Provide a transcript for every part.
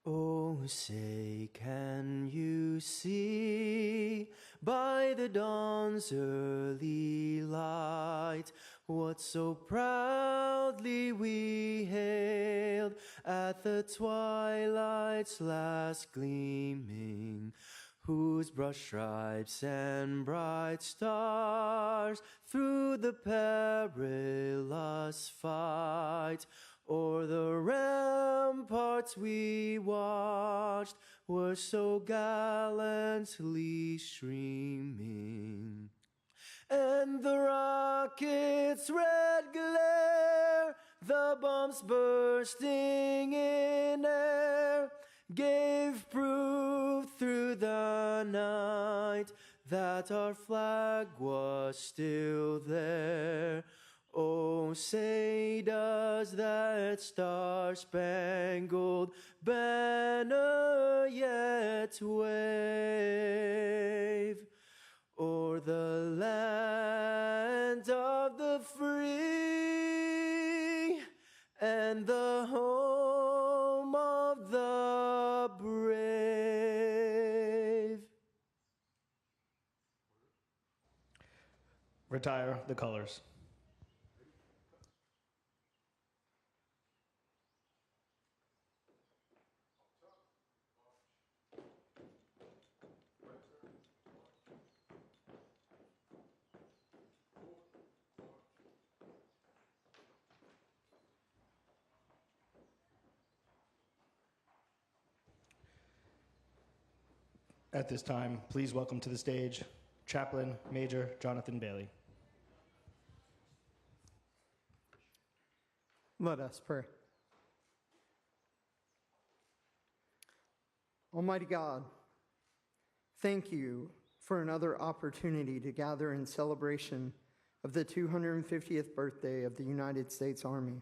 Oh, say, can you see by the dawn's early light what so proudly we hailed at the twilight's last gleaming, whose broad stripes and bright stars through the perilous fight o'er the ramparts we watched were so gallantly streaming, and the rocket's red glare, the bombs bursting in air, gave proof through the night that our flag was still there. Oh, say does that star-spangled banner yet wave o'er the land of the free and the home of the brave? Retire the colors. At this time, please welcome to the stage Chaplain Major Jonathan Bailey. Let us pray. Almighty God, thank you for another opportunity to gather in celebration of the 250th birthday of the United States Army.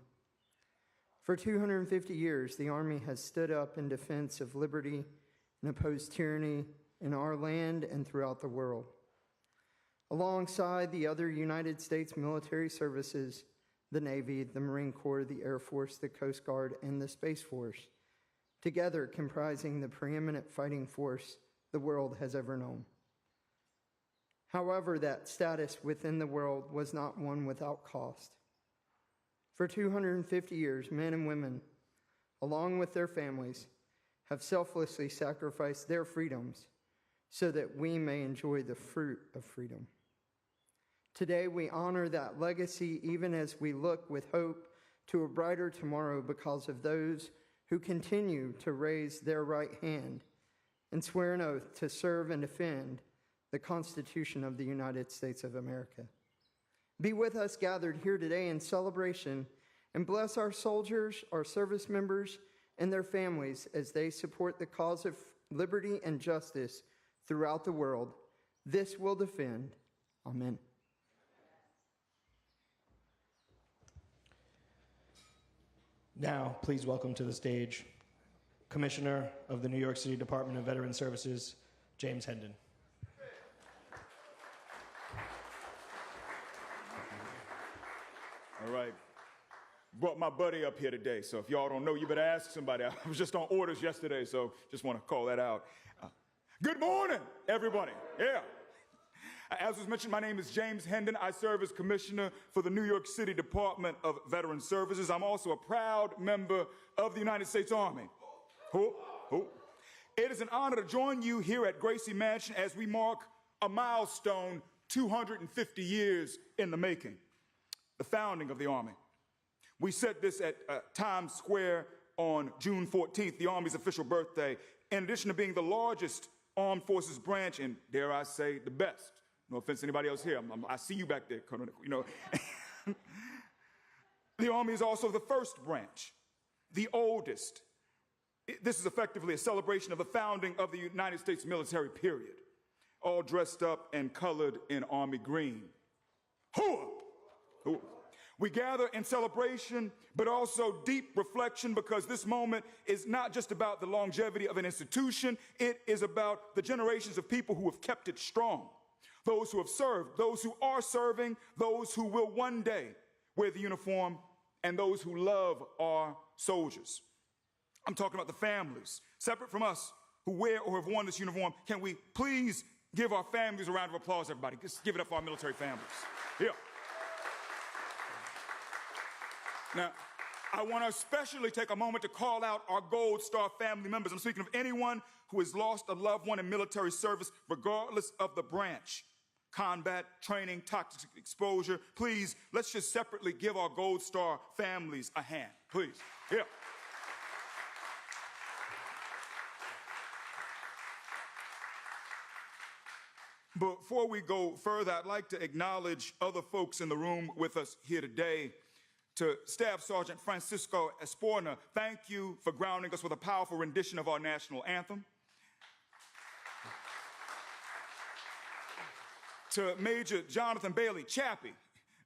For 250 years, the Army has stood up in defense of liberty and opposed tyranny in our land and throughout the world. Alongside the other United States military services, the Navy, the Marine Corps, the Air Force, the Coast Guard, and the Space Force, together comprising the preeminent fighting force the world has ever known. However, that status within the world was not one without cost. For 250 years, men and women, along with their families, have selflessly sacrificed their freedoms so that we may enjoy the fruit of freedom. Today, we honor that legacy even as we look with hope to a brighter tomorrow because of those who continue to raise their right hand and swear an oath to serve and defend the Constitution of the United States of America. Be with us gathered here today in celebration, and bless our soldiers, our service members, and their families as they support the cause of liberty and justice throughout the world. This will defend. Amen. Now, please welcome to the stage Commissioner of the New York City Department of Veteran Services, James Hendon. All right. Brought my buddy up here today, so if y'all don't know, you better ask somebody. I was just on orders yesterday, so just want to call that out. Good morning, everybody. Yeah. As was mentioned, my name is James Hendon. I serve as Commissioner for the New York City Department of Veteran Services. I'm also a proud member of the United States Army. It is an honor to join you here at Gracie Mansion as we mark a milestone 250 years in the making, the founding of the Army. We said this at Times Square on June 14th, the Army's official birthday. In addition to being the largest armed forces branch, and dare I say, the best. No offense to anybody else here. I see you back there, Colonel. You know, the Army is also the first branch, the oldest. This is effectively a celebration of the founding of the United States military, period. All dressed up and colored in Army green. Hooah! Hooah! We gather in celebration, but also deep reflection, because this moment is not just about the longevity of an institution. It is about the generations of people who have kept it strong. Those who have served, those who are serving, those who will one day wear the uniform, and those who love our soldiers. I'm talking about the families, separate from us, who wear or have worn this uniform. Can we please give our families a round of applause, everybody? Just give it up for our military families. Yeah. Now, I want to especially take a moment to call out our Gold Star family members. I'm speaking of anyone who has lost a loved one in military service, regardless of the branch. Combat, training, toxic exposure. Please, let's just separately give our Gold Star families a hand. Please. Yeah. Before we go further, I'd like to acknowledge other folks in the room with us here today. To Staff Sergeant Francisco Esporna, thank you for grounding us with a powerful rendition of our national anthem. To Major Jonathan Bailey Chappie,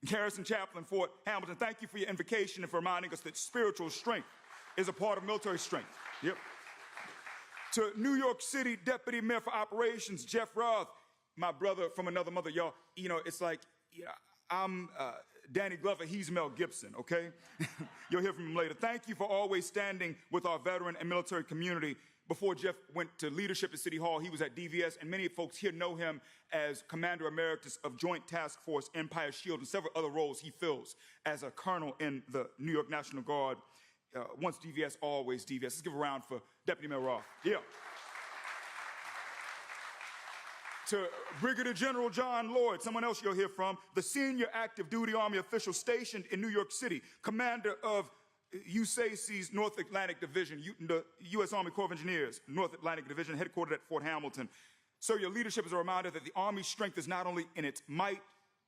Garrison Chaplain, Fort Hamilton, thank you for your invocation and for reminding us that spiritual strength is a part of military strength. Yep. To New York City Deputy Mayor for Operations, Jeff Roth, my brother from another mother, y'all, you know, it's like, I'm Danny Glover, he's Mel Gibson, okay? You'll hear from him later. Thank you for always standing with our veteran and military community. Before Jeff went to leadership at City Hall, he was at DVS, and many folks here know him as Commander Emeritus of Joint Task Force Empire Shield and several other roles he fills as a colonel in the New York National Guard. Once DVS, always DVS. Let's give a round for Deputy Mayor Roth. Yeah. To Brigadier General John Lloyd, someone else you'll hear from, the senior active duty Army official stationed in New York City, commander of USAC's North Atlantic Division, the U.S. Army Corps of Engineers, North Atlantic Division, headquartered at Fort Hamilton. Sir, your leadership is a reminder that the Army's strength is not only in its might,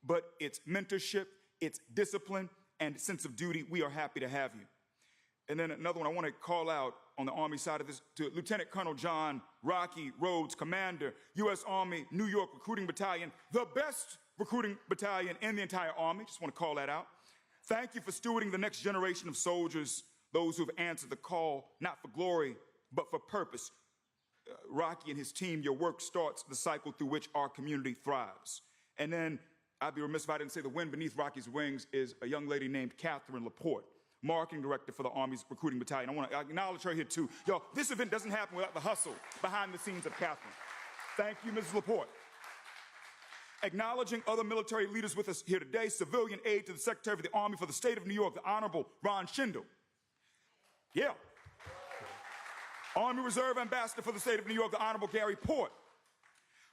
but its mentorship, its discipline, and sense of duty. We are happy to have you. And then another one I want to call out on the Army side of this to Lieutenant Colonel John Rocky Rhodes, Commander, U.S. Army New York Recruiting Battalion, the best recruiting battalion in the entire Army. Just want to call that out. Thank you for stewarding the next generation of soldiers, those who have answered the call, not for glory, but for purpose. Rocky and his team, your work starts the cycle through which our community thrives. And then I'd be remiss if I didn't say the wind beneath Rocky's wings is a young lady named Catherine Laporte, marketing director for the Army's Recruiting Battalion. I want to acknowledge her here too. Y'all, this event doesn't happen without the hustle behind the scenes of Catherine. Thank you, Mrs. Laporte. Acknowledging other military leaders with us here today, civilian aide to the Secretary of the Army for the State of New York, the Honorable Ron Schindel. Yeah. Army Reserve Ambassador for the State of New York, the Honorable Gary Port.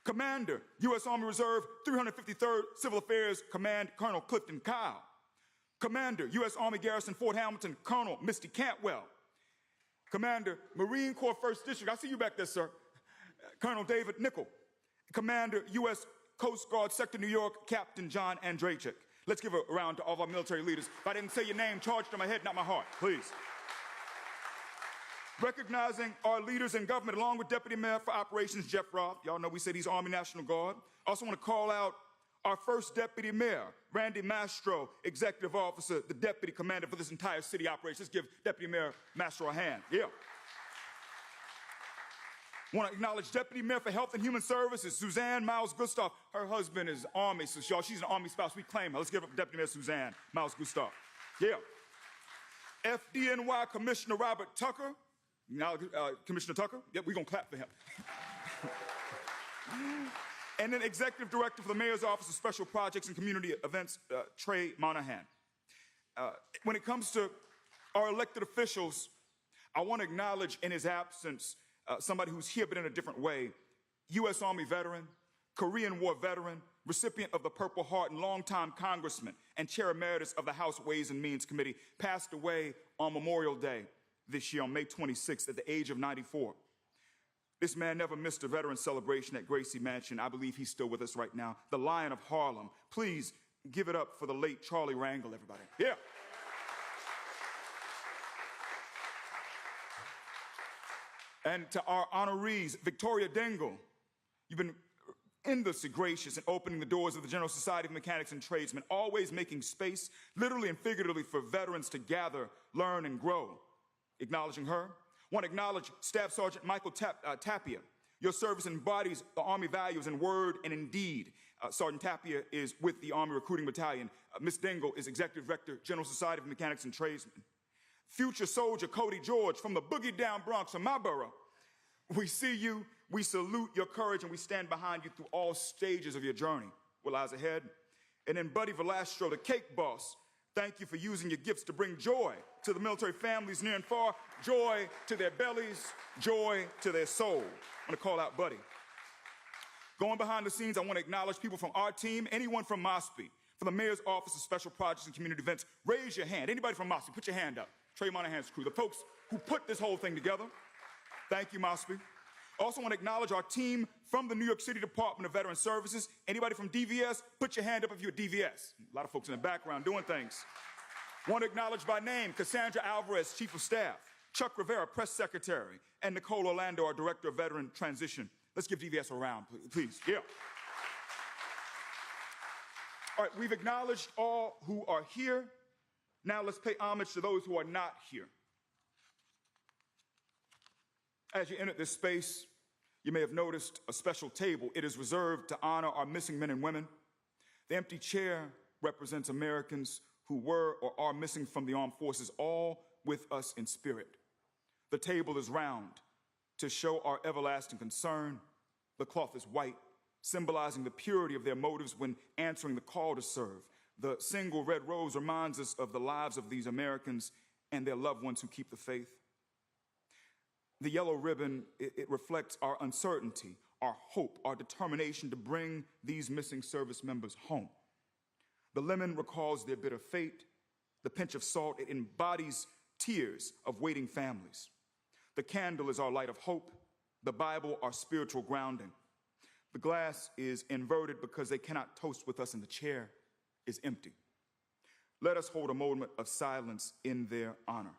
Commander, U.S. Army Reserve 353rd Civil Affairs Command, Colonel Clifton Kyle. Commander, U.S. Army Garrison Fort Hamilton, Colonel Misty Cantwell. Commander, Marine Corps 1st District, I see you back there, sir, Colonel David Nickel. Commander, U.S. Coast Guard Sector New York, Captain John Andrachik. Let's give a round to all of our military leaders. If I didn't say your name, charge to my head, not my heart, please. Recognizing our leaders in government, along with Deputy Mayor for Operations, Jeff Roth. Y'all know we said he's Army National Guard. I also want to call out our first Deputy Mayor, Randy Mastro, Executive Officer, the Deputy Commander for this entire city operation. Let's give Deputy Mayor Mastro a hand. Yeah. Want to acknowledge Deputy Mayor for Health and Human Services, Suzanne Miles Gustav. Her husband is Army, so y'all, she's an Army spouse. We claim her. Let's give up Deputy Mayor Suzanne Miles Gustav. Yeah. FDNY Commissioner Robert Tucker. Now, Commissioner Tucker. Yep, we're going to clap for him. And then Executive Director for the Mayor's Office of Special Projects and Community Events, Trey Monahan. When it comes to our elected officials, I want to acknowledge in his absence somebody who's here but in a different way. U.S. Army veteran, Korean War veteran, recipient of the Purple Heart and longtime congressman and chair emeritus of the House Ways and Means Committee, passed away on Memorial Day this year on May 26th at the age of 94. This man never missed a veteran celebration at Gracie Mansion. I believe he's still with us right now. The Lion of Harlem. Please give it up for the late Charlie Rangel, everybody. Yeah. And to our honorees, Victoria Dingle, you've been endlessly gracious in opening the doors of the General Society of Mechanics and Tradesmen, always making space, literally and figuratively, for veterans to gather, learn, and grow. Acknowledging her. Want to acknowledge Staff Sergeant Michael Tapia. Your service embodies the Army values in word and in deed. Sergeant Tapia is with the Army Recruiting Battalion. Ms. Dingle is Executive Director, General Society of Mechanics and Tradesmen. future soldier Cody George from the boogie down Bronx from my borough. We see you, we salute your courage, and we stand behind you through all stages of your journey. What lies ahead? And then Buddy Velastro, the cake boss, thank you for using your gifts to bring joy to the military families near and far, joy to their bellies, joy to their soul. I'm gonna call out Buddy. Going behind the scenes, I want to acknowledge people from our team, anyone from MOSPE, from the Mayor's Office of Special Projects and Community Events. Raise your hand. Anybody from MOSPE, put your hand up. Trey Monahan's crew, the folks who put this whole thing together. Thank you, MOSPE. Also want to acknowledge our team from the New York City Department of Veteran Services. Anybody from DVS, put your hand up if you're DVS. A lot of folks in the background doing things. Want to acknowledge by name Cassandra Alvarez, Chief of Staff, Chuck Rivera, Press Secretary, and Nicole Orlando, our Director of Veteran Transition. Let's give DVS a round, please. Yeah. All right, we've acknowledged all who are here. Now let's pay homage to those who are not here. As you entered this space, you may have noticed a special table. It is reserved to honor our missing men and women. The empty chair represents Americans who were or are missing from the armed forces, all with us in spirit. The table is round to show our everlasting concern. The cloth is white, symbolizing the purity of their motives when answering the call to serve. The single red rose reminds us of the lives of these Americans and their loved ones who keep the faith. The yellow ribbon, it reflects our uncertainty, our hope, our determination to bring these missing service members home. The lemon recalls their bitter fate. The pinch of salt, it embodies tears of waiting families. The candle is our light of hope. The Bible, our spiritual grounding. The glass is inverted because they cannot toast with us and the chair is empty. Let us hold a moment of silence in their honor.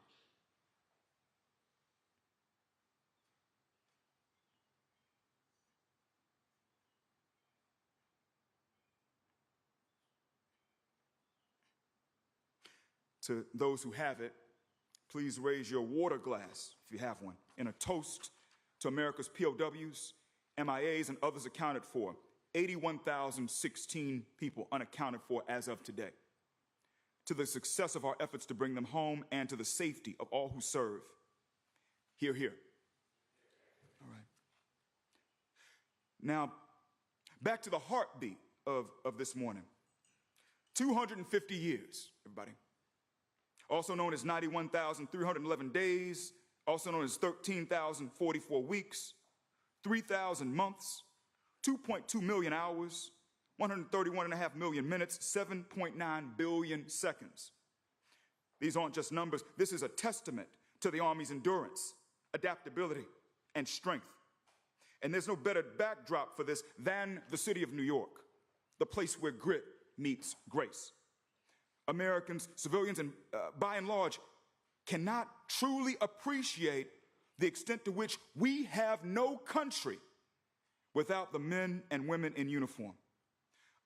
To those who have it, please raise your water glass, if you have one, in a toast to America's POWs, MIAs, and others accounted for. 81,016 people unaccounted for as of today. To the success of our efforts to bring them home and to the safety of all who serve. Hear, hear. All right. Now, back to the heartbeat of this morning. 250 years, everybody. Also known as 91,311 days, also known as 13,044 weeks, 3,000 months, 2.2 million hours, 131.5 million minutes, 7.9 billion seconds. These aren't just numbers. This is a testament to the Army's endurance, adaptability, and strength. And there's no better backdrop for this than the city of New York, the place where grit meets grace. Americans, civilians, and by and large, cannot truly appreciate the extent to which we have no country without the men and women in uniform.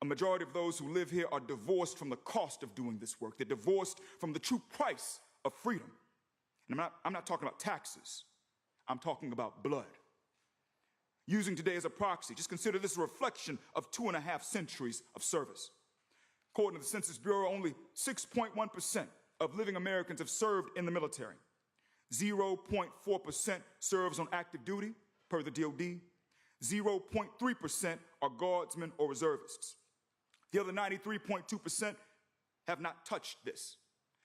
A majority of those who live here are divorced from the cost of doing this work. They're divorced from the true price of freedom. And I'm not talking about taxes. I'm talking about blood. Using today as a proxy, just consider this a reflection of 2.5 centuries of service. According to the Census Bureau, only 6.1% of living Americans have served in the military. 0.4% serves on active duty, per the DOD. 0.3% are guardsmen or reservists. The other 93.2% have not touched this,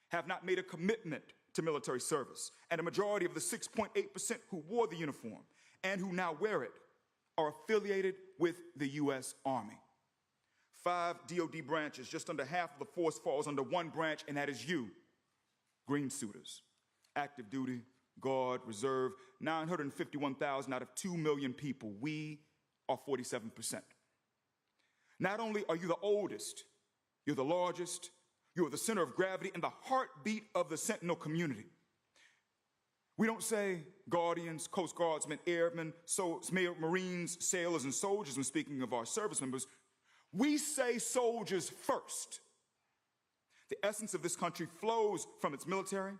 have not made a commitment to military service. And a majority of the 6.8% who wore the uniform and who now wear it are affiliated with the U.S. Army. 5 DOD branches, just under half of the force falls under one branch, and that is you, green suiters. Active duty, guard, reserve, 951,000 out of 2 million people. We are 47%. Not only are you the oldest, you're the largest, you're the center of gravity and the heartbeat of the Sentinel community. We don't say guardians, Coast Guardsmen, airmen, Marines, sailors, and soldiers when speaking of our service members. We say soldiers first. The essence of this country flows from its military.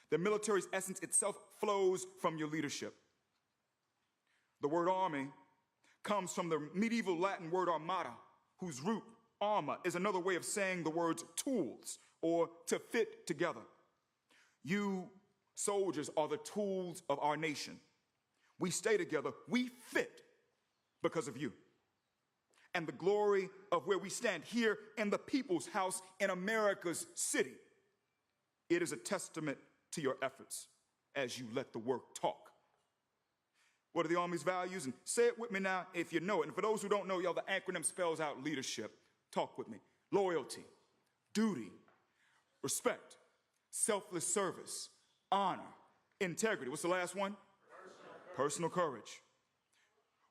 The military's essence itself flows from your leadership. The word army comes from the medieval Latin word armata, whose root, arma, is another way of saying the words tools or to fit together. You soldiers are the tools of our nation. We stay together, we fit because of you. And the glory of where we stand here in the people's house in America's city, it is a testament to your efforts as you let the work talk. What are the Army's values? And say it with me now if you know it. And for those who don't know, y'all, the acronym spells out leadership. Talk with me. Loyalty, duty, respect, selfless service, honor, integrity. What's the last one? Personal courage.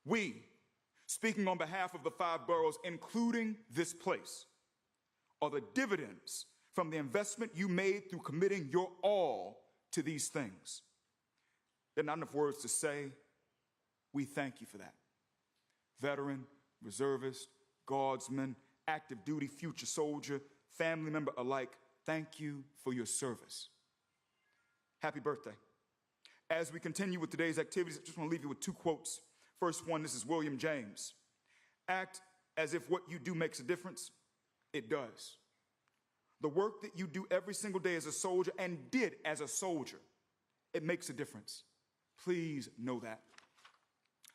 We, speaking on behalf of the 5 boroughs, including this place, are the dividends from the investment you made through committing your all to these things. There are not enough words to say. We thank you for that. Veteran, reservist, guardsman, active duty, future soldier, family member alike, thank you for your service. Happy birthday. As we continue with today's activities, I just want to leave you with 2 quotes. First one, this is William James. Act as if what you do makes a difference. It does. The work that you do every single day as a soldier and did as a soldier, it makes a difference. Please know that.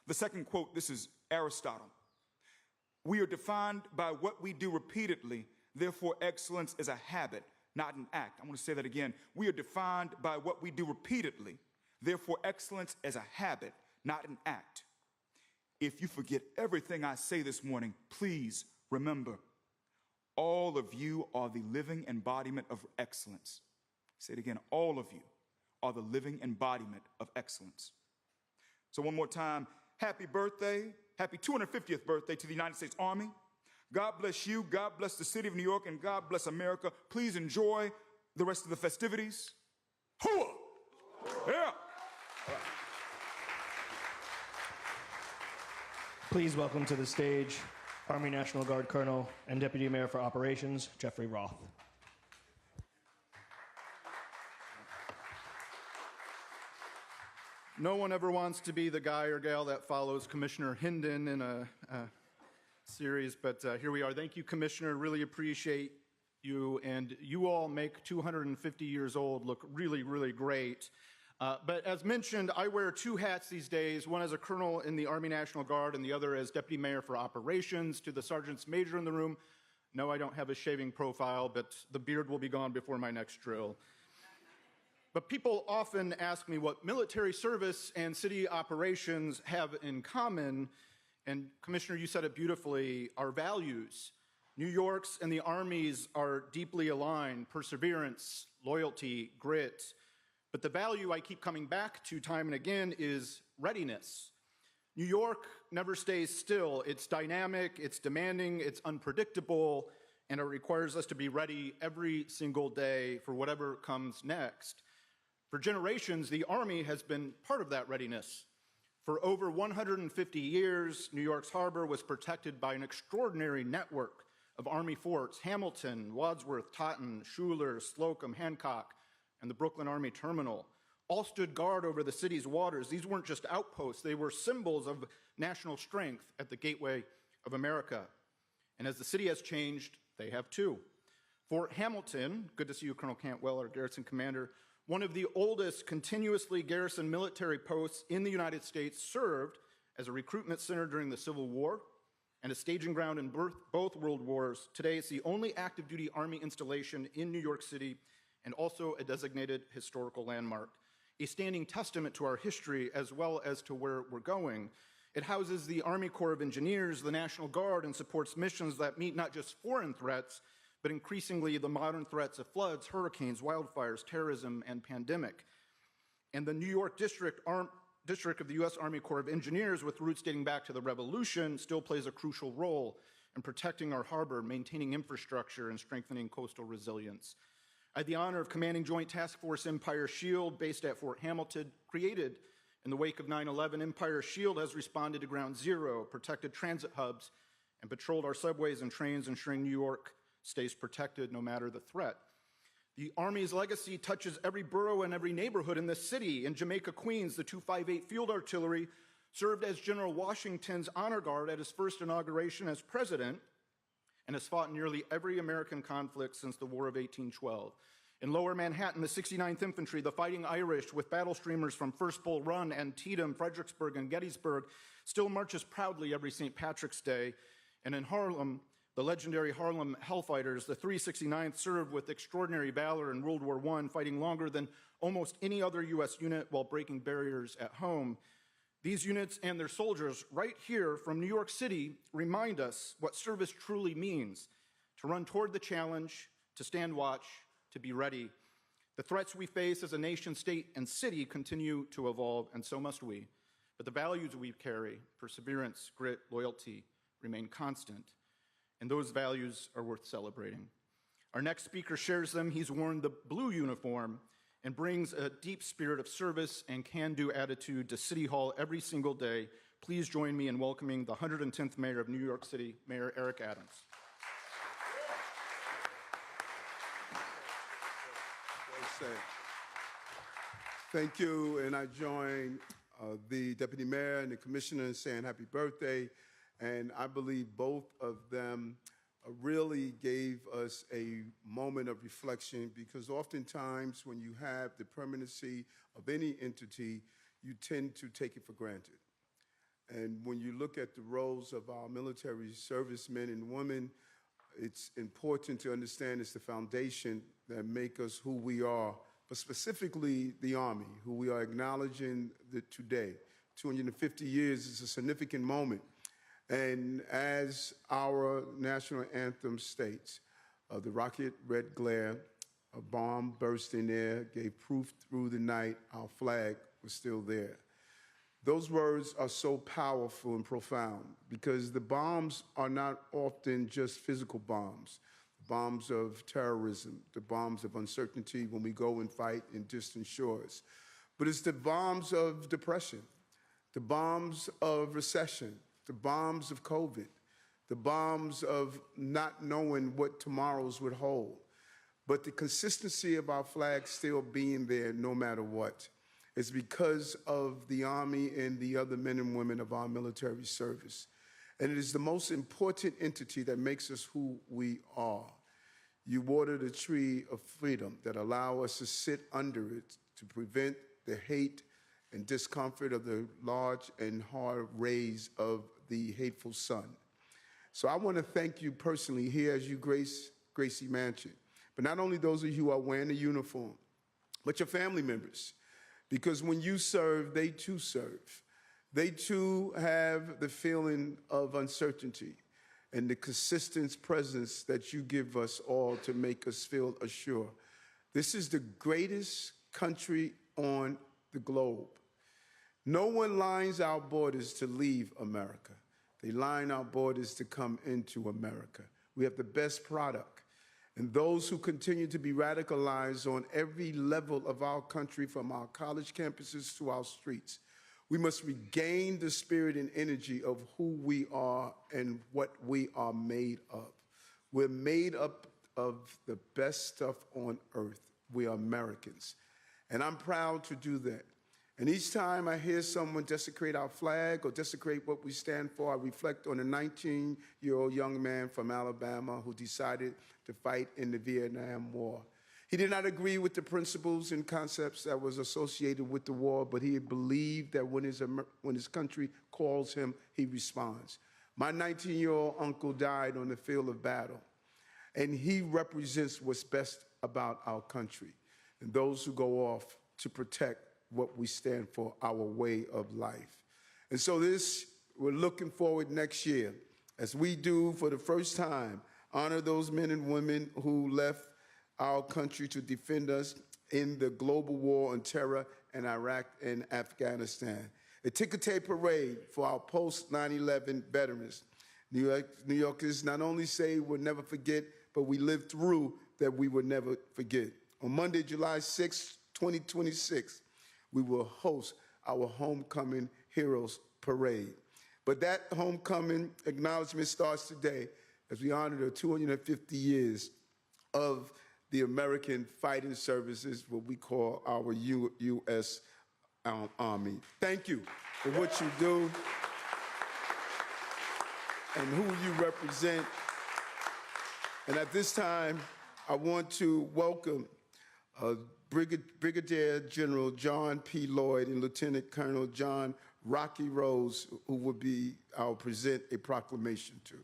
The second quote, this is Aristotle. We are defined by what we do repeatedly, therefore excellence is a habit, not an act. I want to say that again. We are defined by what we do repeatedly, therefore excellence is a habit, not an act. If you forget everything I say this morning, please remember, all of you are the living embodiment of excellence. Say it again, all of you are the living embodiment of excellence. So one more time, happy birthday, happy 250th birthday to the United States Army. God bless you, God bless the city of New York, and God bless America. Please enjoy the rest of the festivities. Hooah! Yeah! Please welcome to the stage Army National Guard Colonel and Deputy Mayor for Operations, Jeffrey Roth. No one ever wants to be the guy or gal that follows Commissioner Hinden in a series, but here we are. Thank you, Commissioner. Really appreciate you, and you all make 250 years old look really, really great. But as mentioned, I wear 2 hats these days, one as a colonel in the Army National Guard and the other as Deputy Mayor for Operations. To the sergeants major in the room, no, I don't have a shaving profile, but the beard will be gone before my next drill. But people often ask me what military service and city operations have in common, and Commissioner, you said it beautifully, our values. New York's and the Army's are deeply aligned: perseverance, loyalty, grit. But the value I keep coming back to time and again is readiness. New York never stays still. It's dynamic, it's demanding, it's unpredictable, and it requires us to be ready every single day for whatever comes next. For generations, the Army has been part of that readiness. For over 150 years, New York's harbor was protected by an extraordinary network of Army forts: Hamilton, Wadsworth, Totten, Schuyler, Slocum, Hancock, and the Brooklyn Army Terminal. All stood guard over the city's waters. These weren't just outposts, they were symbols of national strength at the gateway of America. And as the city has changed, they have too. Fort Hamilton, good to see you, Colonel Cantwell, our garrison commander, one of the oldest continuously garrisoned military posts in the United States, served as a recruitment center during the Civil War and a staging ground in both world wars. Today, it's the only active duty Army installation in New York City and also a designated historical landmark, a standing testament to our history as well as to where we're going. It houses the Army Corps of Engineers, the National Guard, and supports missions that meet not just foreign threats, but increasingly the modern threats of floods, hurricanes, wildfires, terrorism, and pandemic. And the New York District of the U.S. Army Corps of Engineers, with roots dating back to the Revolution, still plays a crucial role in protecting our harbor, maintaining infrastructure, and strengthening coastal resilience. I had the honor of commanding Joint Task Force Empire Shield, based at Fort Hamilton, created in the wake of 9/11. Empire Shield has responded to Ground Zero, protected transit hubs, and patrolled our subways and trains, ensuring New York stays protected no matter the threat. The Army's legacy touches every borough and every neighborhood in this city. In Jamaica, Queens, the 258 Field Artillery served as General Washington's honor guard at his first inauguration as president, and has fought in nearly every American conflict since the War of 1812. In Lower Manhattan, the 69th Infantry, the Fighting Irish, with battle streamers from First Bull Run, Antietam, Fredericksburg, and Gettysburg, still marches proudly every St. Patrick's Day. And in Harlem, the legendary Harlem Hellfighters, the 369th, served with extraordinary valor in World War I, fighting longer than almost any other U.S. unit while breaking barriers at home. These units and their soldiers right here from New York City remind us what service truly means: to run toward the challenge, to stand watch, to be ready. The threats we face as a nation, state, and city continue to evolve, and so must we. But the values we carry, perseverance, grit, loyalty, remain constant, and those values are worth celebrating. Our next speaker shares them. He's worn the blue uniform and brings a deep spirit of service and can-do attitude to City Hall every single day. Please join me in welcoming the 110th Mayor of New York City, Mayor Eric Adams. Thank you, and I join the Deputy Mayor and the Commissioner in saying happy birthday, and I believe both of them really gave us a moment of reflection, because oftentimes when you have the permanency of any entity, you tend to take it for granted. And when you look at the roles of our military servicemen and women, it's important to understand it's the foundation that make us who we are, but specifically the Army, who we are acknowledging today. 250 years is a significant moment. And as our national anthem states, the rocket red glare, a bomb burst in air, gave proof through the night our flag was still there. Those words are so powerful and profound, because the bombs are not often just physical bombs. Bombs of terrorism, the bombs of uncertainty when we go and fight in distant shores. But it's the bombs of depression, the bombs of recession, the bombs of COVID, the bombs of not knowing what tomorrows would hold. But the consistency of our flag still being there no matter what is because of the Army and the other men and women of our military service. And it is the most important entity that makes us who we are. You water the tree of freedom that allow us to sit under it to prevent the hate and discomfort of the large and hard rays of the hateful sun. So I want to thank you personally here as you grace Gracie Mansion. But not only those of you who are wearing the uniform, but your family members. Because when you serve, they too serve. They too have the feeling of uncertainty and the consistent presence that you give us all to make us feel assured. This is the greatest country on the globe. No one lines our borders to leave America. They line our borders to come into America. We have the best product. And those who continue to be radicalized on every level of our country, from our college campuses to our streets, we must regain the spirit and energy of who we are and what we are made of. We're made up of the best stuff on earth. We are Americans. And I'm proud to do that. And each time I hear someone desecrate our flag or desecrate what we stand for, I reflect on a 19-year-old young man from Alabama who decided to fight in the Vietnam War. He did not agree with the principles and concepts that was associated with the war, but he believed that when his country calls him, he responds. My 19-year-old uncle died on the field of battle, and he represents what's best about our country and those who go off to protect what we stand for, our way of life. And so we're looking forward next year, as we do for the first time, honor those men and women who left our country to defend us in the global war on terror in Iraq and Afghanistan. A ticker-tape parade for our post-9/11 veterans. New Yorkers not only say we'll never forget, but we lived through that we will never forget. On Monday, July 6, 2026, we will host our Homecoming Heroes Parade. But that homecoming acknowledgement starts today as we honor the 250 years of the American Fighting Services, what we call our U.S. Army. Thank you for what you do and who you represent. And at this time, I want to welcome Brigadier General John P. Lloyd and Lieutenant Colonel John Rocky Rose, who I'll present a proclamation to.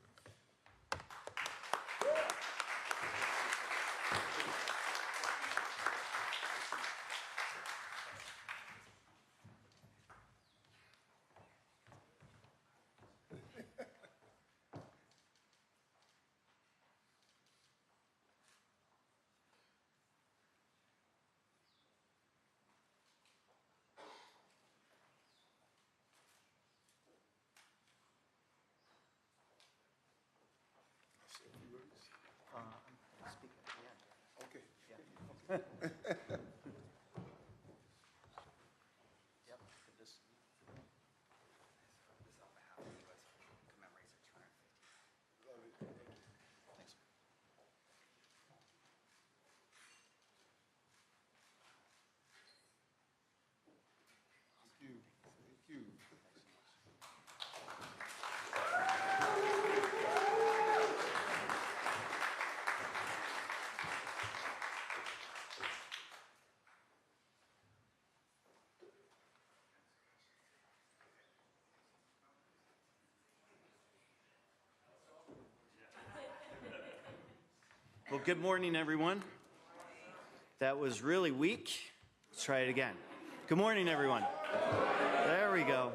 Well, good morning, everyone. That was really weak. Let's try it again. Good morning, everyone. There we go.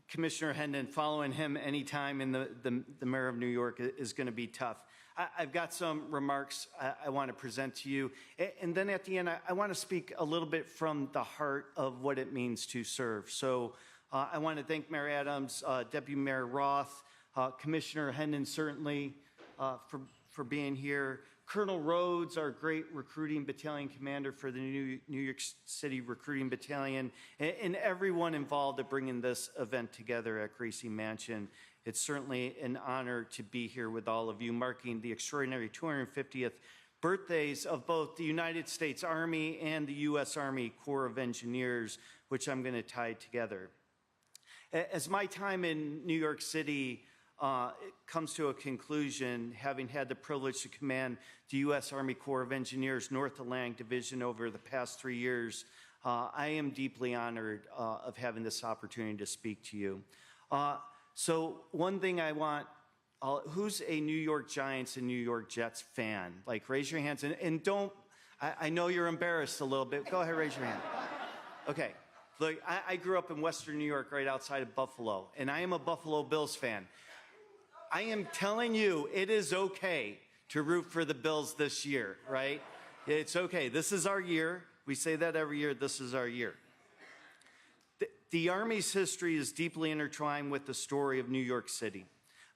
Commissioner Hendon, following him anytime in the mayor of New York is going to be tough. I've got some remarks I want to present to you. And then at the end, I want to speak a little bit from the heart of what it means to serve. So I want to thank Mayor Adams, Deputy Mayor Roth, Commissioner Hendon, certainly, for being here. Colonel Rhodes, our great recruiting battalion commander for the New York City Recruiting Battalion, and everyone involved in bringing this event together at Gracie Mansion. It's certainly an honor to be here with all of you, marking the extraordinary 250th birthdays of both the United States Army and the U.S. Army Corps of Engineers, which I'm going to tie together. As my time in New York City it comes to a conclusion, having had the privilege to command the U.S. Army Corps of Engineers North Atlantic Division over the past 3 years, I am deeply honored of having this opportunity to speak to you. So one thing I want, who's a New York Giants and New York Jets fan? Like, raise your hands, and don't, I know you're embarrassed a little bit. Go ahead, raise your hand. Okay. Look, I grew up in Western New York, right outside of Buffalo, and I am a Buffalo Bills fan. I am telling you, it is okay to root for the Bills this year, right? It's okay. This is our year. We say that every year. This is our year. The Army's history is deeply intertwined with the story of New York City,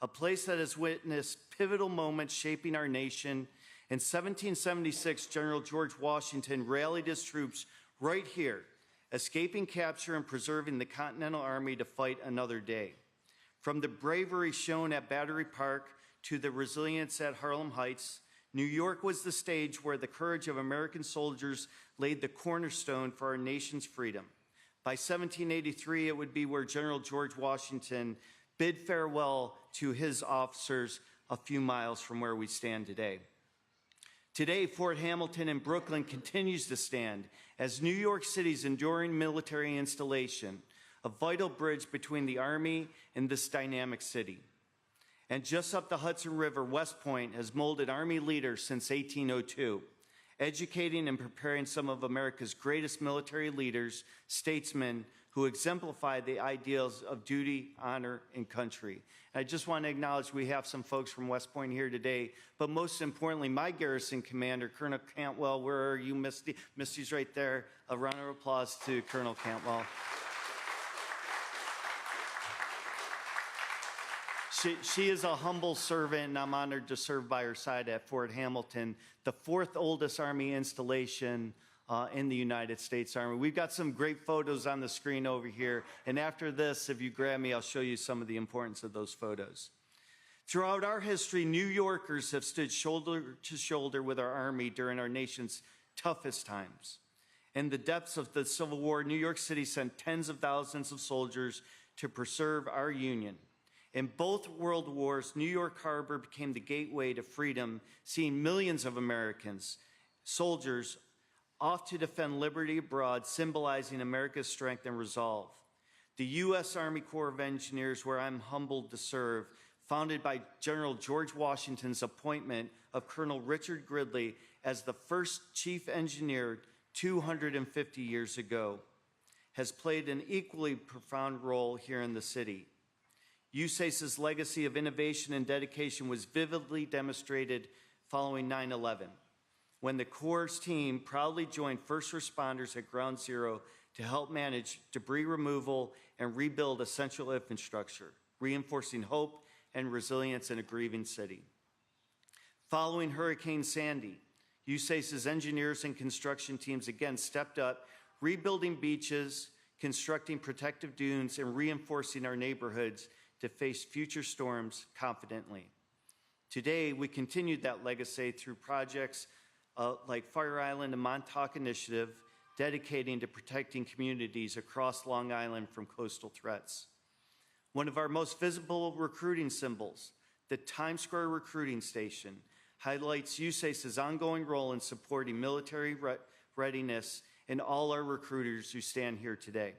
a place that has witnessed pivotal moments shaping our nation. In 1776, General George Washington rallied his troops right here, escaping capture and preserving the Continental Army to fight another day. From the bravery shown at Battery Park to the resilience at Harlem Heights, New York was the stage where the courage of American soldiers laid the cornerstone for our nation's freedom. By 1783, it would be where General George Washington bid farewell to his officers a few miles from where we stand today. Today, Fort Hamilton in Brooklyn continues to stand as New York City's enduring military installation, a vital bridge between the Army and this dynamic city. And just up the Hudson River, West Point has molded Army leaders since 1802, educating and preparing some of America's greatest military leaders, statesmen who exemplify the ideals of duty, honor, and country. And I just want to acknowledge we have some folks from West Point here today, but most importantly, my garrison commander, Colonel Cantwell. Where are you, Misty? Misty's right there. A round of applause to Colonel Cantwell. She is a humble servant, and I'm honored to serve by her side at Fort Hamilton, the fourth oldest Army installation in the United States Army. We've got some great photos on the screen over here, and after this, if you grab me, I'll show you some of the importance of those photos. Throughout our history, New Yorkers have stood shoulder to shoulder with our Army during our nation's toughest times. In the depths of the Civil War, New York City sent tens of thousands of soldiers to preserve our Union. In both world wars, New York Harbor became the gateway to freedom, seeing millions of Americans, soldiers, off to defend liberty abroad, symbolizing America's strength and resolve. The U.S. Army Corps of Engineers, where I'm humbled to serve, founded by General George Washington's appointment of Colonel Richard Gridley as the first chief engineer 250 years ago, has played an equally profound role here in the city. USACE's legacy of innovation and dedication was vividly demonstrated following 9/11, when the Corps' team proudly joined first responders at Ground Zero to help manage debris removal and rebuild essential infrastructure, reinforcing hope and resilience in a grieving city. Following Hurricane Sandy, USACE's engineers and construction teams again stepped up, rebuilding beaches, constructing protective dunes, and reinforcing our neighborhoods to face future storms confidently. Today, we continued that legacy through projects like Fire Island and Montauk Initiative, dedicating to protecting communities across Long Island from coastal threats. One of our most visible recruiting symbols, the Times Square Recruiting Station, highlights USACE's ongoing role in supporting military readiness and all our recruiters who stand here today.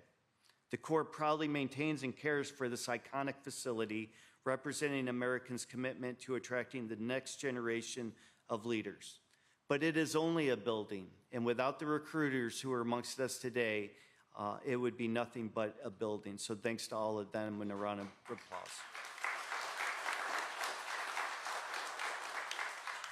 The Corps proudly maintains and cares for this iconic facility, representing Americans' commitment to attracting the next generation of leaders. But it is only a building, and without the recruiters who are amongst us today, it would be nothing but a building. So thanks to all of them, and a round of applause.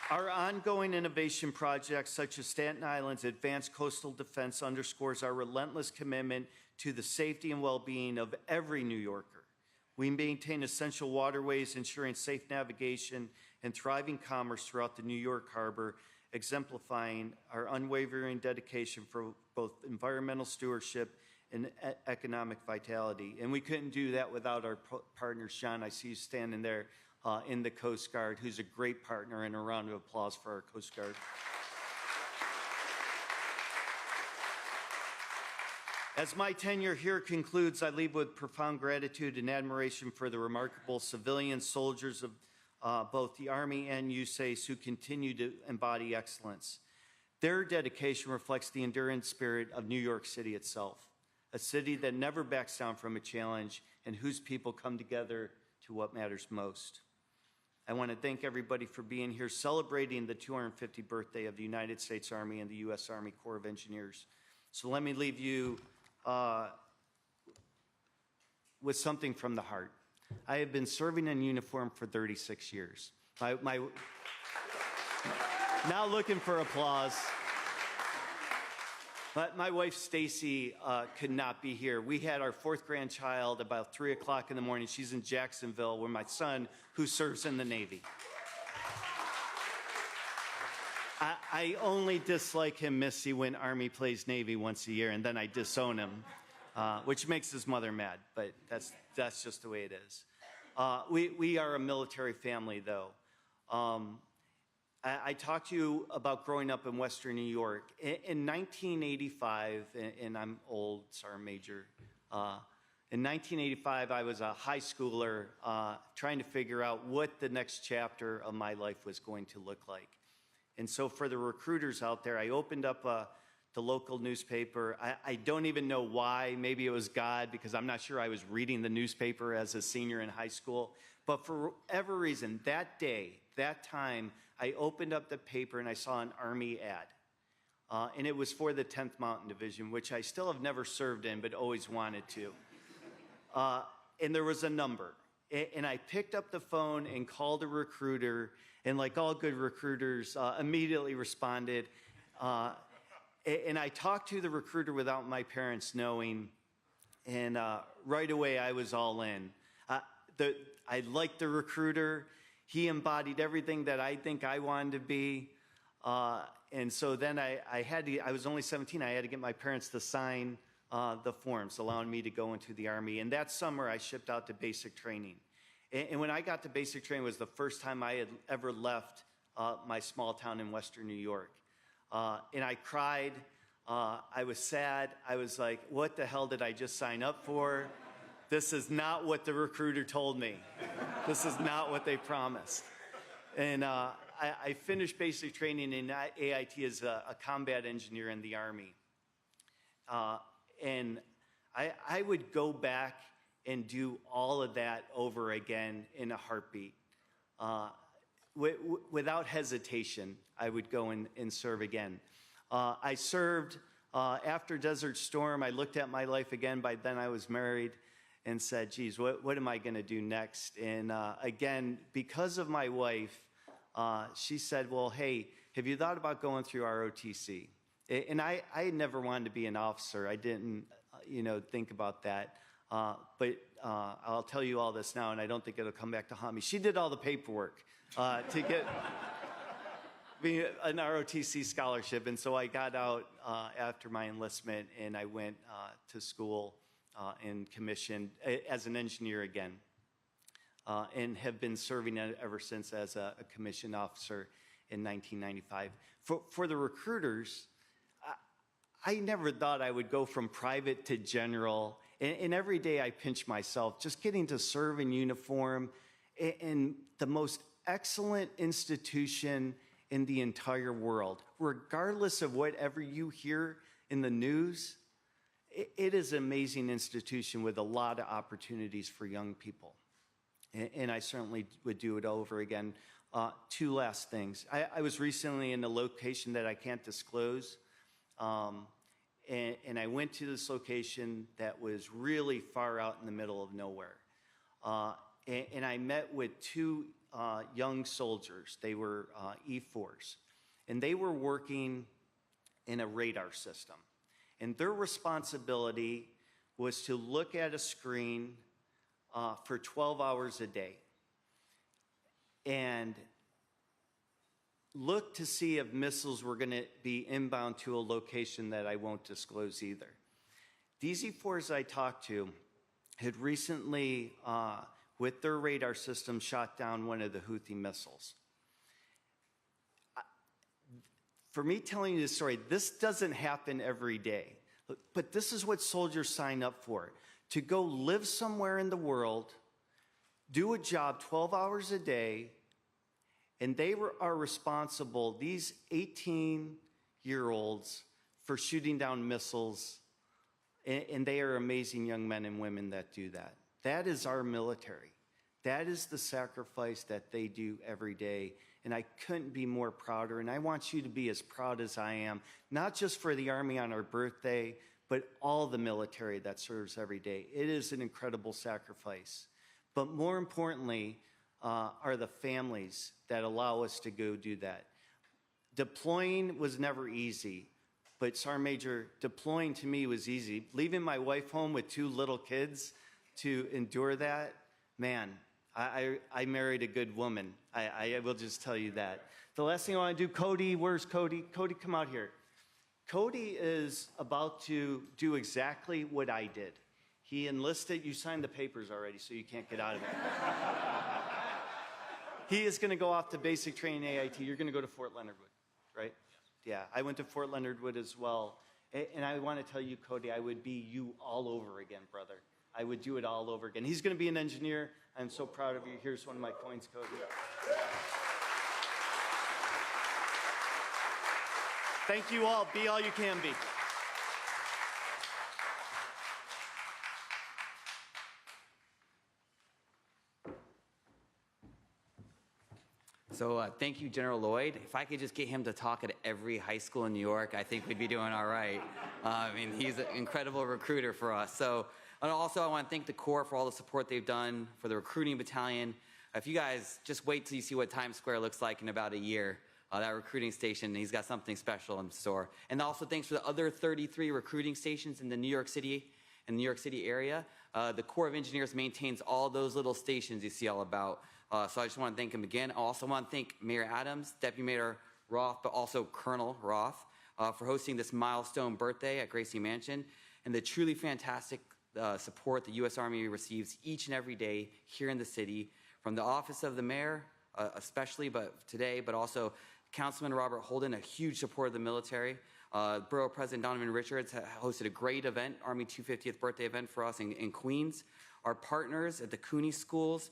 Our ongoing innovation projects, such as Staten Island's Advanced Coastal Defense, underscores our relentless commitment to the safety and well-being of every New Yorker. We maintain essential waterways, ensuring safe navigation and thriving commerce throughout the New York Harbor, exemplifying our unwavering dedication for both environmental stewardship and economic vitality. And we couldn't do that without our partners. John, I see you standing there in the Coast Guard, who's a great partner, and a round of applause for our Coast Guard. As my tenure here concludes, I leave with profound gratitude and admiration for the remarkable civilian soldiers of both the Army and USACE who continue to embody excellence. Their dedication reflects the enduring spirit of New York City itself, a city that never backs down from a challenge and whose people come together to what matters most. I want to thank everybody for being here, celebrating the 250th birthday of the United States Army and the U.S. Army Corps of Engineers. So let me leave you with something from the heart. I have been serving in uniform for 36 years. Now looking for applause. But my wife, Stacy, could not be here. We had our fourth grandchild about 3 o'clock in the morning. She's in Jacksonville with my son, who serves in the Navy. I only dislike him, Missy, when Army plays Navy once a year, and then I disown him, which makes his mother mad, but that's just the way it is. We are a military family, though. I talked to you about growing up in Western New York. In 1985, and I'm old, Sergeant Major, in 1985, I was a high schooler trying to figure out what the next chapter of my life was going to look like. And so for the recruiters out there, I opened up the local newspaper. I don't even know why. Maybe it was God, because I'm not sure I was reading the newspaper as a senior in high school. But for whatever reason, that day, that time, I opened up the paper and I saw an Army ad. And it was for the 10th Mountain Division, which I still have never served in, but always wanted to. And there was a number. And I picked up the phone and called a recruiter, and like all good recruiters, immediately responded. And I talked to the recruiter without my parents knowing, and right away I was all in. I liked the recruiter. He embodied everything that I think I wanted to be. And so then I was only 17, I had to get my parents to sign the forms allowing me to go into the Army. And that summer I shipped out to basic training. And when I got to basic training, it was the first time I had ever left my small town in Western New York. And I cried, I was sad, I was like, what the hell did I just sign up for? This is not what the recruiter told me. This is not what they promised. And I finished basic training in AIT as a combat engineer in the Army. And I would go back and do all of that over again in a heartbeat. Without hesitation, I would go and serve again. I served after Desert Storm. I looked at my life again. By then I was married and said, geez, what am I going to do next? And again, because of my wife, she said, well, hey, have you thought about going through ROTC? And I had never wanted to be an officer. I didn't, think about that. But I'll tell you all this now, and I don't think it'll come back to haunt me. She did all the paperwork to get me an ROTC scholarship. And so I got out after my enlistment, and I went to school and commissioned as an engineer again, and have been serving ever since as a commissioned officer in 1995. For the recruiters, I never thought I would go from private to general, and every day I pinch myself just getting to serve in uniform in the most excellent institution in the entire world. Regardless of whatever you hear in the news, it is an amazing institution with a lot of opportunities for young people. And I certainly would do it over again. Two last things. I was recently in a location that I can't disclose. And I went to this location that was really far out in the middle of nowhere. And I met with two young soldiers. They were E4s. And they were working in a radar system. And their responsibility was to look at a screen for 12 hours a day and look to see if missiles were going to be inbound to a location that I won't disclose either. These E4s I talked to had recently, with their radar system, shot down one of the Houthi missiles. For me telling you this story, this doesn't happen every day, but this is what soldiers sign up for, to go live somewhere in the world, do a job 12 hours a day, and they are responsible, these 18-year-olds, for shooting down missiles, and they are amazing young men and women that do that. That is our military. That is the sacrifice that they do every day, and I couldn't be more prouder, and I want you to be as proud as I am, not just for the Army on our birthday, but all the military that serves every day. It is an incredible sacrifice. But more importantly, are the families that allow us to go do that. Deploying was never easy, but Sergeant Major, deploying to me was easy. Leaving my wife home with two little kids to endure that, man, I married a good woman. I will just tell you that. The last thing I want to do, Cody, where's Cody? Cody, come out here. Cody is about to do exactly what I did. He enlisted, you signed the papers already, so you can't get out of it. He is going to go off to basic training AIT. You're going to go to Fort Leonard Wood, right? Yeah, I went to Fort Leonard Wood as well. And I want to tell you, Cody, I would be you all over again, brother. I would do it all over again. He's going to be an engineer. I'm so proud of you. Here's one of my coins, Cody. Thank you all. Be all you can be. So thank you, General Lloyd. If I could just get him to talk at every high school in New York, I think we'd be doing all right. I mean, he's an incredible recruiter for us. So, and also I want to thank the Corps for all the support they've done for the recruiting battalion. If you guys just wait till you see what Times Square looks like in about a year, that recruiting station, he's got something special in store. And also thanks for the other 33 recruiting stations in the New York City area. The Corps of Engineers maintains all those little stations you see all about. So I just want to thank him again. I also want to thank Mayor Adams, Deputy Mayor Roth, but also Colonel Roth for hosting this milestone birthday at Gracie Mansion and the truly fantastic support the U.S. Army receives each and every day here in the city from the Office of the Mayor, especially today, but also Councilman Robert Holden, a huge supporter of the military. Borough President Donovan Richards hosted a great event, Army 250th birthday event for us in Queens. Our partners at the CUNY schools,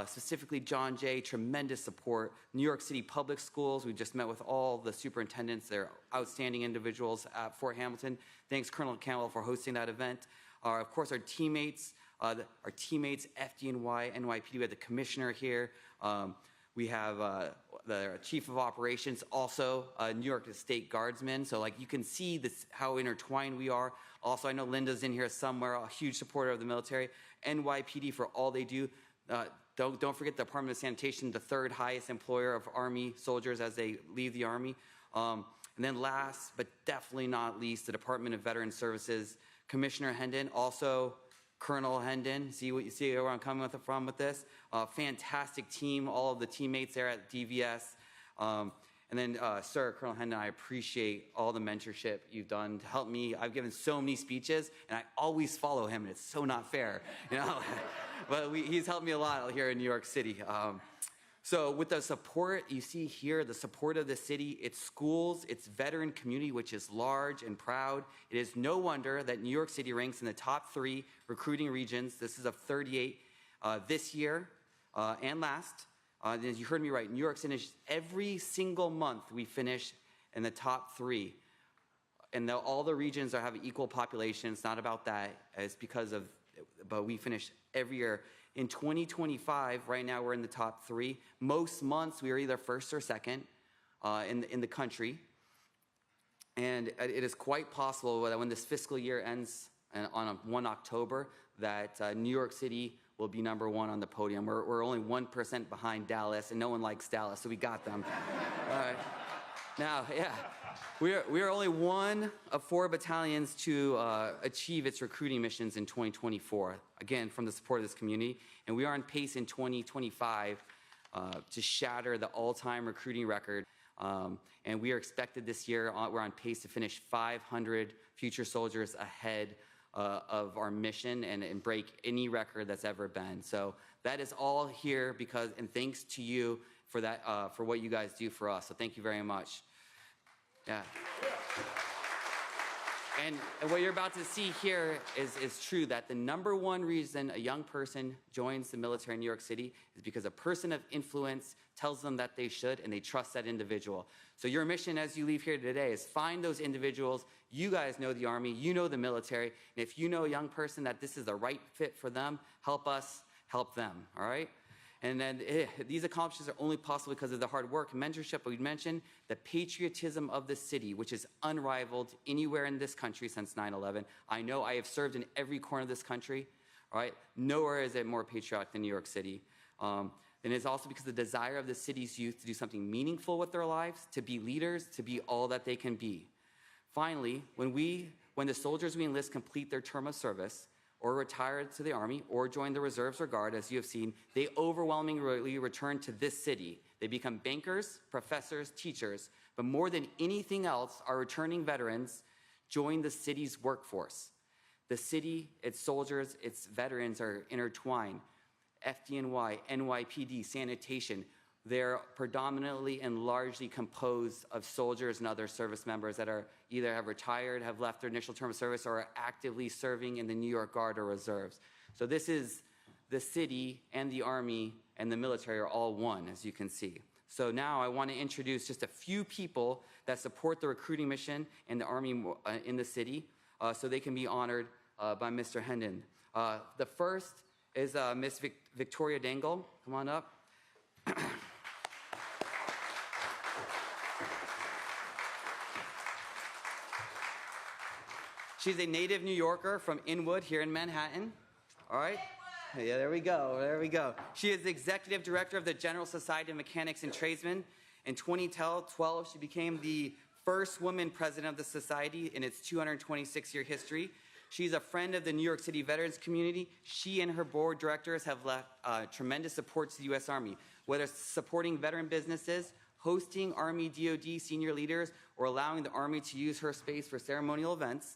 specifically John Jay, tremendous support. New York City Public Schools, we just met with all the superintendents. They're outstanding individuals at Fort Hamilton. Thanks, Colonel Campbell, for hosting that event. Of course, our teammates, FDNY, NYPD, we have the commissioner here. We have the chief of operations, also New York State Guardsmen. So like you can see this, how intertwined we are. Also, I know Linda's in here somewhere, a huge supporter of the military. NYPD for all they do. Don't forget the Department of Sanitation, the third highest employer of Army soldiers as they leave the Army. And then last, but definitely not least, the Department of Veteran Services, Commissioner Hendon, also Colonel Hendon. See where I'm coming from with this? Fantastic team, all of the teammates there at DVS. And then, sir, Colonel Hendon, I appreciate all the mentorship you've done to help me. I've given so many speeches, and I always follow him, and it's so not fair, you know? But he's helped me a lot here in New York City. So with the support you see here, the support of the city, its schools, its veteran community, which is large and proud, it is no wonder that New York City ranks in the top 3 recruiting regions. This is of 38 this year and last. As you heard me right, New York finished every single month we finish in the top 3. And all the regions have equal population. It's not about that. It's because of, but we finish every year. In 2025, right now we're in the top 3. Most months we are either first or second in the country. And it is quite possible that when this fiscal year ends on 1 October, that New York City will be number 1 on the podium. We're only 1% behind Dallas, and no one likes Dallas, so we got them. Now, yeah, we are only 1 of 4 battalions to achieve its recruiting missions in 2024, again, from the support of this community. And we are on pace in 2025 to shatter the all-time recruiting record. And we are expected this year, we're on pace to finish 500 future soldiers ahead of our mission and break any record that's ever been. So that is all here because, and thanks to you for that, for what you guys do for us. So thank you very much. Yeah. And what you're about to see here is true, that the #1 reason a young person joins the military in New York City is because a person of influence tells them that they should, and they trust that individual. So your mission as you leave here today is find those individuals. You guys know the Army, you know the military, and if you know a young person that this is the right fit for them, help us help them, all right? And then these accomplishments are only possible because of the hard work and mentorship we mentioned, the patriotism of the city, which is unrivaled anywhere in this country since 9/11. I know I have served in every corner of this country, all right? Nowhere is it more patriotic than New York City. And it's also because of the desire of the city's youth to do something meaningful with their lives, to be leaders, to be all that they can be. Finally, when the soldiers we enlist complete their term of service, or retire to the Army, or join the reserves or guard, as you have seen, they overwhelmingly return to this city. They become bankers, professors, teachers, but more than anything else, our returning veterans join the city's workforce. The city, its soldiers, its veterans are intertwined. FDNY, NYPD, sanitation, they're predominantly and largely composed of soldiers and other service members that are either have retired, have left their initial term of service, or are actively serving in the New York Guard or Reserves. So this is the city and the Army and the military are all one, as you can see. So now I want to introduce just a few people that support the recruiting mission and the Army in the city so they can be honored by Mr. Hendon. The first is Miss Victoria Dangle. Come on up. She's a native New Yorker from Inwood here in Manhattan. All right? Inwood. Yeah, there we go. There we go. She is the executive director of the General Society of Mechanics and Tradesmen. In 2012, she became the first woman president of the society in its 226-year history. She's a friend of the New York City veterans community. She and her board directors have left tremendous support to the U.S. Army, whether it's supporting veteran businesses, hosting Army DoD senior leaders, or allowing the Army to use her space for ceremonial events,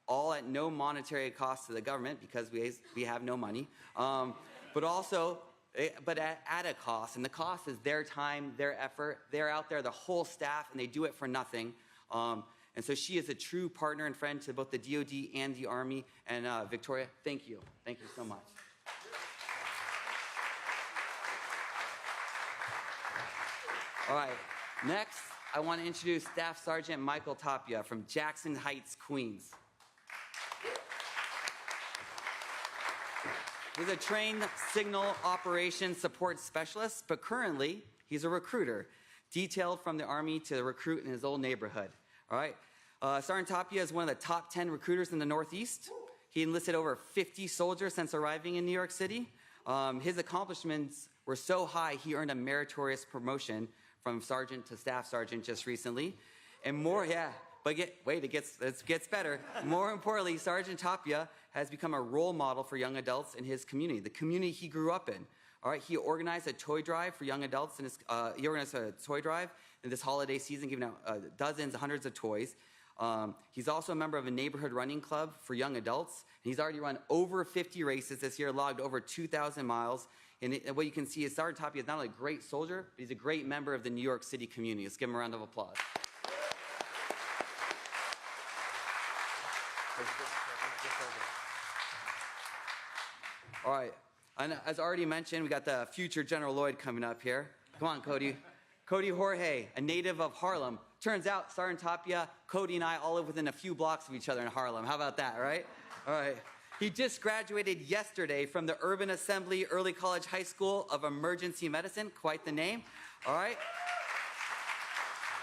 all at no monetary cost to the government because we have no money, but at a cost. And the cost is their time, their effort. They're out there, the whole staff, and they do it for nothing. And so she is a true partner and friend to both the DoD and the Army. And Victoria, thank you. Thank you so much. All right, next, I want to introduce Staff Sergeant Michael Tapia from Jackson Heights, Queens. He's a trained signal operations support specialist, but currently he's a recruiter, detailed from the Army to recruit in his old neighborhood. All right, Sergeant Tapia is one of the top 10 recruiters in the Northeast. He enlisted over 50 soldiers since arriving in New York City. His accomplishments were so high, he earned a meritorious promotion from sergeant to staff sergeant just recently. And more, but it gets better. More importantly, Sergeant Tapia has become a role model for young adults in his community, the community he grew up in. All right, he organized a toy drive for young adults, and he organized a toy drive in this holiday season, giving out dozens, hundreds of toys. He's also a member of a neighborhood running club for young adults. And he's already run over 50 races this year, logged over 2,000 miles. And what you can see is Sergeant Tapia is not only a great soldier, but he's a great member of the New York City community. Let's give him a round of applause. All right, and as already mentioned, we got the future General Lloyd coming up here. Come on, Cody. Cody Jorge, a native of Harlem. Turns out Sergeant Tapia, Cody, and I all live within a few blocks of each other in Harlem. How about that, right? All right. He just graduated yesterday from the Urban Assembly Early College High School of Emergency Medicine, quite the name, all right?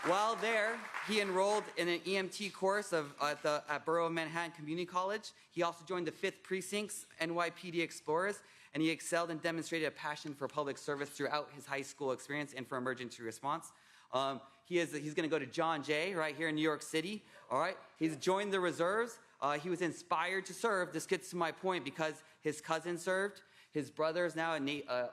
While there, he enrolled in an EMT course at Borough of Manhattan Community College. He also joined the 5th Precinct's NYPD Explorers, and he excelled and demonstrated a passion for public service throughout his high school experience and for emergency response. He's going to go to John Jay right here in New York City, all right? He's joined the reserves. He was inspired to serve. This gets to my point because his cousin served. His brother is now in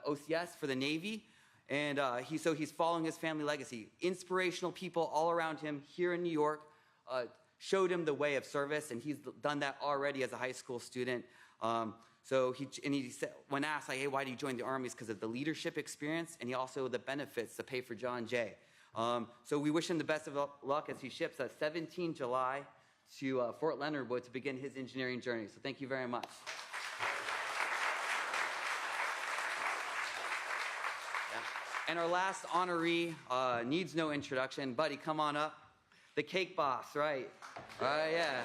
OCS for the Navy. And so he's following his family legacy. Inspirational people all around him here in New York showed him the way of service, and he's done that already as a high school student. So he said, when asked, like, hey, why do you join the Army? It's because of the leadership experience, and he also the benefits to pay for John Jay. So we wish him the best of luck as he ships at 17 July to Fort Leonard Wood to begin his engineering journey. So thank you very much. And our last honoree needs no introduction. Buddy, come on up. The cake boss, right? Yeah.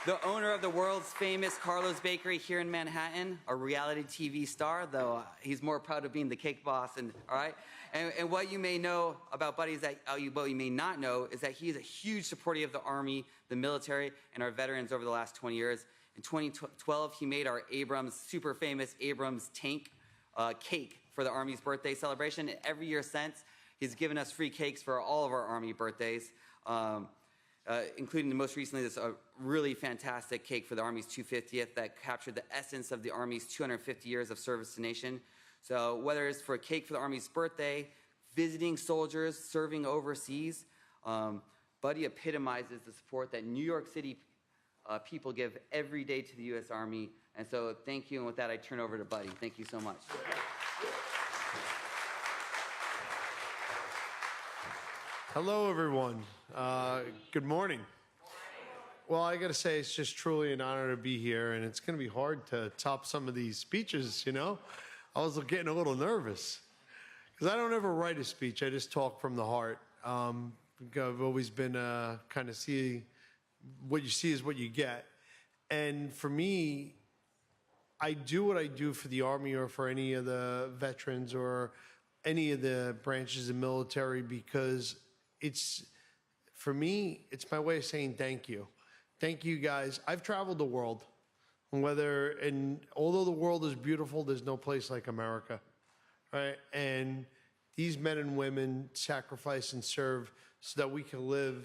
The owner of the world's famous Carlo's Bakery here in Manhattan, a reality TV star, though he's more proud of being the cake boss. And all right. And what you may know about Buddy is that what you may not know is that he is a huge supporter of the Army, the military, and our veterans over the last 20 years. In 2012, he made our Abrams, super famous Abrams tank cake for the Army's birthday celebration. And every year since, he's given us free cakes for all of our Army birthdays, including the most recently this really fantastic cake for the Army's 250th that captured the essence of the Army's 250 years of service to the nation. So whether it's for a cake for the Army's birthday, visiting soldiers, serving overseas, Buddy epitomizes the support that New York City people give every day to the U.S. Army. And so thank you, and with that, I turn over to Buddy. Thank you so much. Hello, everyone. Good morning. Well, I got to say, it's just truly an honor to be here, and it's going to be hard to top some of these speeches, you know? I was getting a little nervous because I don't ever write a speech. I just talk from the heart. I've always been kind of see what you see is what you get. And for me, I do what I do for the Army or for any of the veterans or any of the branches of military because it's, for me, it's my way of saying thank you. Thank you, guys. I've traveled the world. And although the world is beautiful, there's no place like America, right? And these men and women sacrifice and serve so that we can live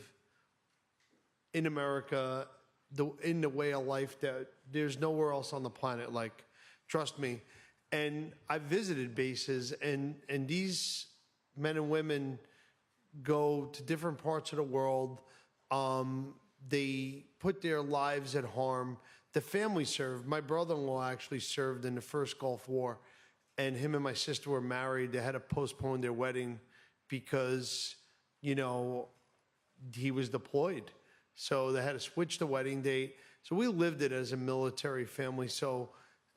in America in the way of life that there's nowhere else on the planet like. Trust me. And I've visited bases, and these men and women go to different parts of the world. They put their lives at harm. The family served. My brother-in-law actually served in the first Gulf War, and him and my sister were married. They had to postpone their wedding because, you know, he was deployed. So they had to switch the wedding date. So we lived it as a military family. So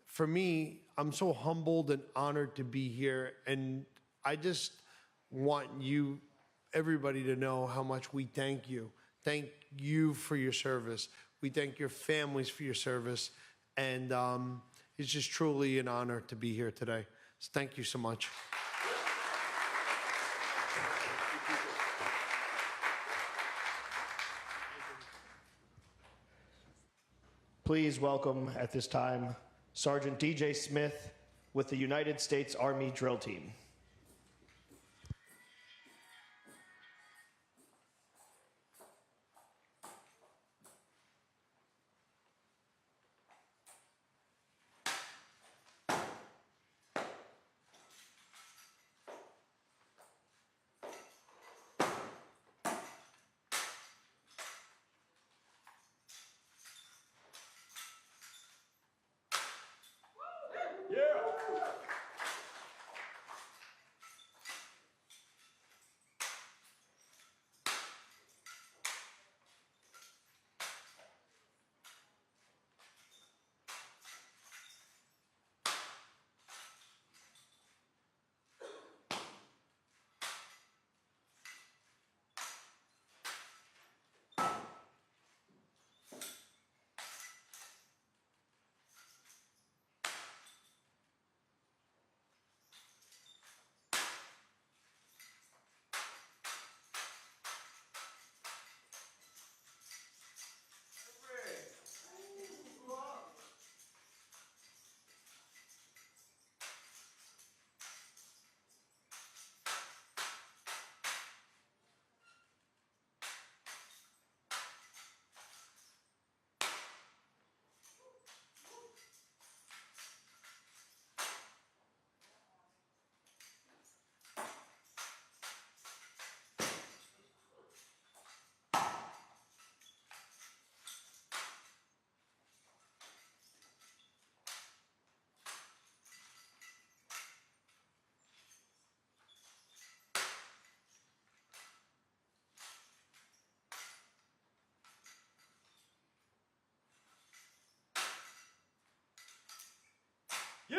for me, I'm so humbled and honored to be here. And I just want you, everybody, to know how much we thank you. Thank you for your service. We thank your families for your service. And it's just truly an honor to be here today. So thank you so much. Please welcome at this time Sergeant DJ Smith with the United States Army Drill Team. Yeah!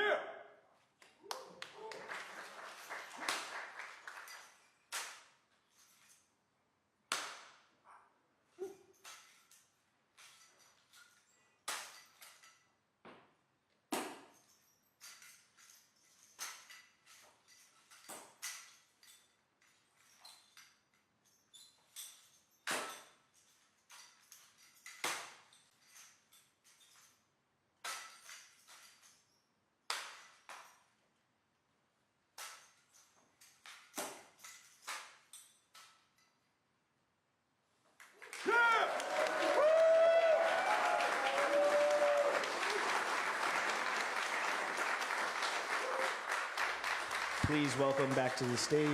Please welcome back to the stage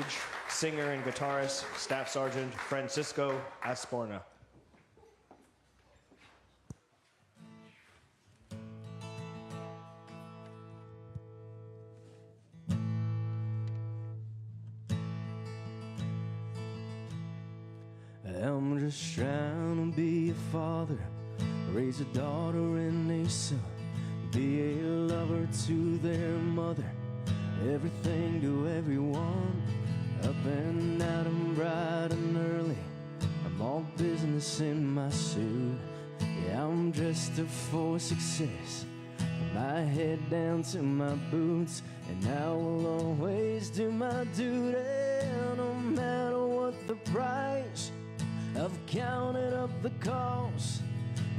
singer and guitarist, Staff Sergeant Francisco Asporna. I'm just trying to be a father, raise a daughter and a son, be a lover to their mother, everything to everyone, up and out and bright and early. I'm all business in my suit. Yeah, I'm dressed up for success, my head down to my boots, and I will always do my duty, no matter what the price. I've counted up the cost,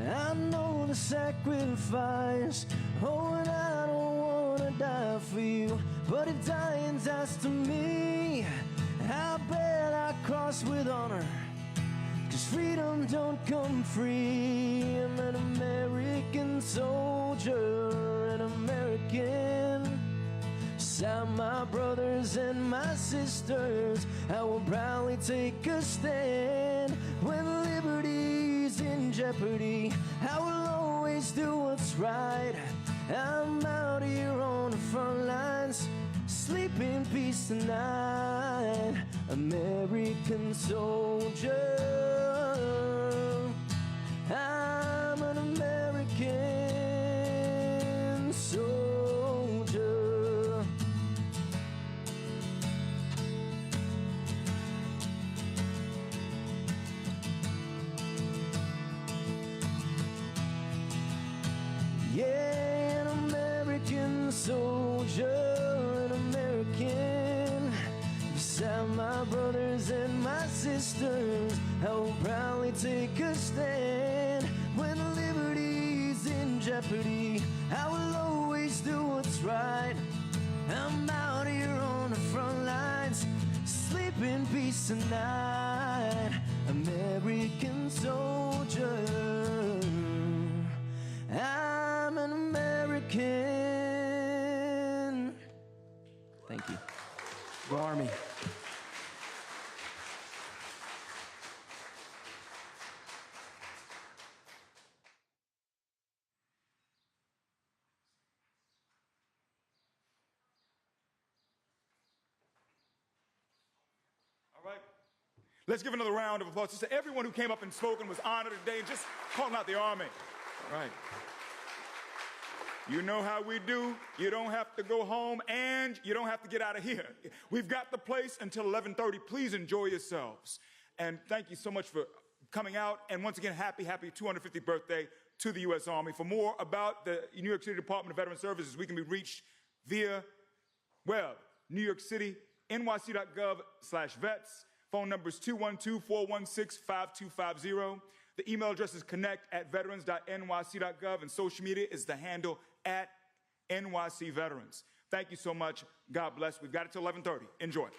I know the sacrifice. Oh, and I don't wanna die for you, but if dying's asked of me, I bet I cross with honor, 'cause freedom don't come free. I'm an American soldier, an American. Beside my brothers and my sisters, I will proudly take a stand. When liberty's in jeopardy, I will always do what's right. I'm out here on the front lines, sleep in peace tonight. American soldier, I'm an American soldier. soldier, an American. Beside my brothers and my sisters, I will proudly take a stand. When liberty's in jeopardy, I will always do what's right. I'm out here on the front lines, sleep in peace tonight. American soldier, I'm an American. Thank you. Go Army. All right. Let's give another round of applause to everyone who came up and spoke and was honored today and just calling out the Army. All right. You know how we do. You don't have to go home and you don't have to get out of here. We've got the place until 11:30. Please enjoy yourselves. And thank you so much for coming out. And once again, happy 250th birthday to the U.S. Army. For more about the New York City Department of Veteran Services, we can be reached via, well, New York City, nyc.gov/vets. Phone number is 212-416-5250. The email address is connect@veterans.nyc.gov, and social media is the handle @NYC Veterans. Thank you so much. God bless. We've got it till 11:30. Enjoy.